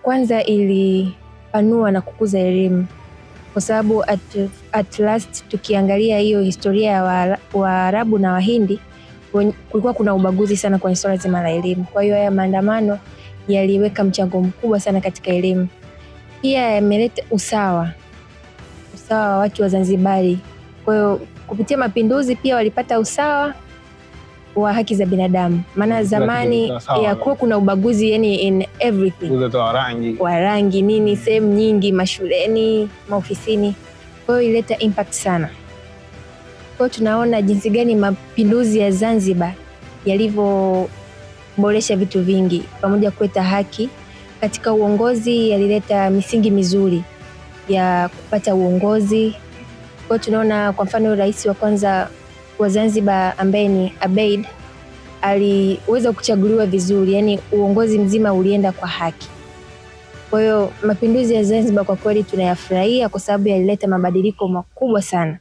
Kwanza ilipanua na kukuza elimu, kwa sababu at last tukiangalia hiyo historia ya Waarabu na Wahindi, kulikuwa kuna ubaguzi sana kwenye swala zima la elimu. Kwa hiyo haya maandamano yaliweka mchango mkubwa sana katika elimu. Pia yameleta usawa wa watu wa Zanzibari. Kwa hiyo kupitia mapinduzi pia walipata usawa wa haki za binadamu. Maana zamani yakuwa kuna ubaguzi yani in everything. Wa rangi nini, sehemu nyingi, mashuleni, maofisini. Kwa hiyo ileta impact sana. Kwa hiyo tunaona jinsi gani mapinduzi ya Zanzibar yalivyoboresha vitu vingi, pamoja kuleta haki katika uongozi, yalileta misingi mizuri ya kupata uongozi. Kwa hiyo tunaona kwa mfano rais wa kwanza wa Zanzibar ambaye ni Abeid aliweza kuchaguliwa vizuri, yani uongozi mzima ulienda kwa haki. Kwa hiyo mapinduzi ya Zanzibar kwa kweli tunayafurahia kwa sababu yalileta mabadiliko makubwa sana.